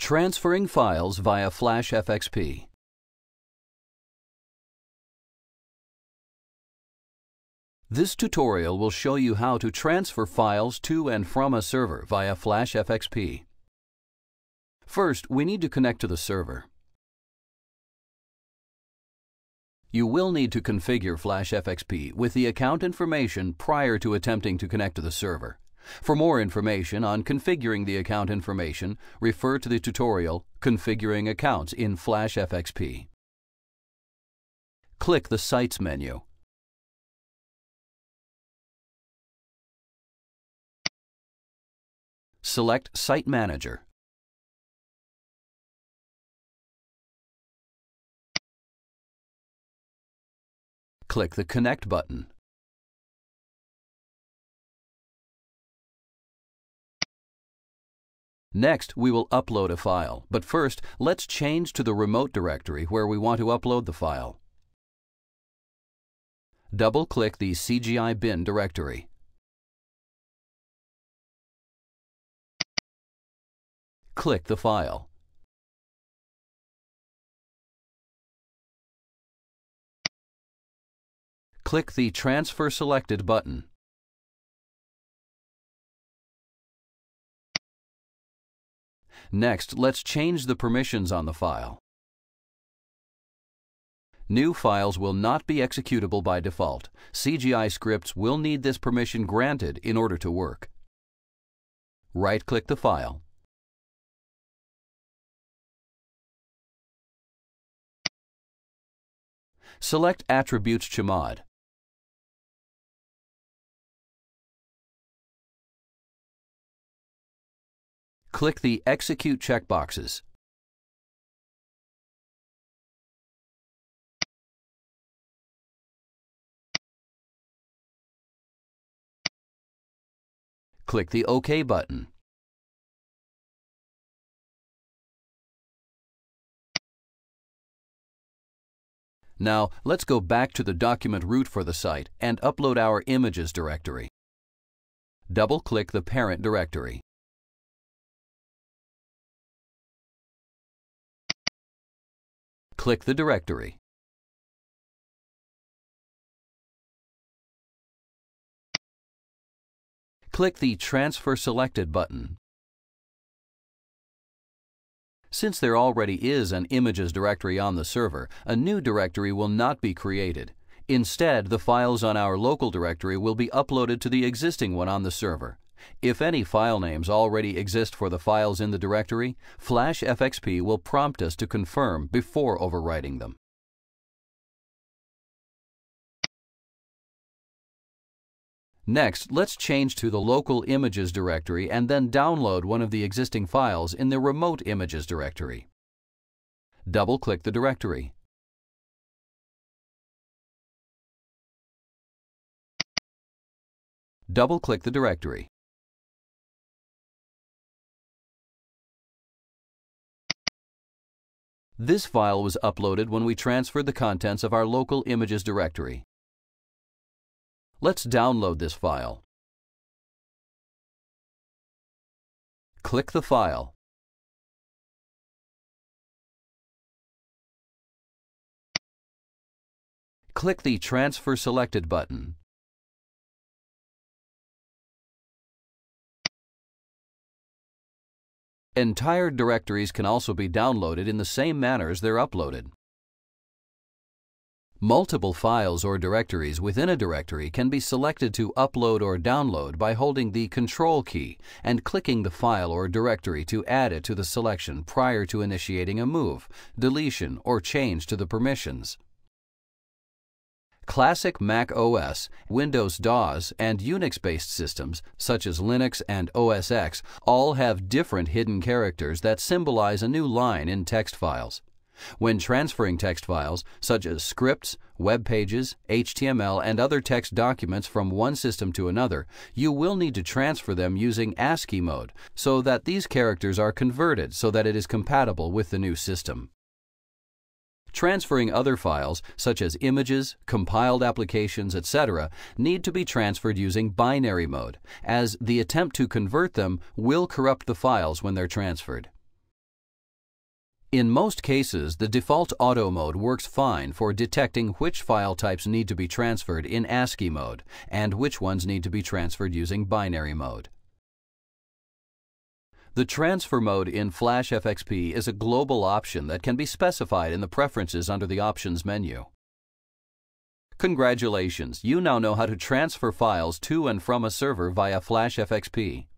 Transferring files via FlashFXP. This tutorial will show you how to transfer files to and from a server via FlashFXP. First, we need to connect to the server. You will need to configure FlashFXP with the account information prior to attempting to connect to the server. For more information on configuring the account information, refer to the tutorial Configuring Accounts in FlashFXP. Click the Sites menu. Select Site Manager. Click the Connect button. Next, we will upload a file, but first, let's change to the remote directory where we want to upload the file. Double-click the CGI bin directory. Click the file. Click the Transfer Selected button. Next, let's change the permissions on the file. New files will not be executable by default. CGI scripts will need this permission granted in order to work. Right-click the file. Select Attributes Chmod. Click the Execute checkboxes. Click the OK button. Now, let's go back to the document root for the site and upload our images directory. Double-click the parent directory. Click the directory. Click the Transfer Selected button. Since there already is an images directory on the server, a new directory will not be created. Instead, the files on our local directory will be uploaded to the existing one on the server. If any file names already exist for the files in the directory, FlashFXP will prompt us to confirm before overwriting them. Next, let's change to the local images directory and then download one of the existing files in the remote images directory. Double-click the directory. Double-click the directory. This file was uploaded when we transferred the contents of our local images directory. Let's download this file. Click the file. Click the Transfer Selected button. Entire directories can also be downloaded in the same manner as they're uploaded. Multiple files or directories within a directory can be selected to upload or download by holding the Control key and clicking the file or directory to add it to the selection prior to initiating a move, deletion, or change to the permissions. Classic Mac OS, Windows DOS, and Unix-based systems, such as Linux and OS X, all have different hidden characters that symbolize a new line in text files. When transferring text files, such as scripts, web pages, HTML, and other text documents from one system to another, you will need to transfer them using ASCII mode so that these characters are converted so that it is compatible with the new system. Transferring other files, such as images, compiled applications, etc., need to be transferred using binary mode, as the attempt to convert them will corrupt the files when they're transferred. In most cases, the default auto mode works fine for detecting which file types need to be transferred in ASCII mode and which ones need to be transferred using binary mode. The transfer mode in FlashFXP is a global option that can be specified in the preferences under the Options menu. Congratulations, you now know how to transfer files to and from a server via FlashFXP.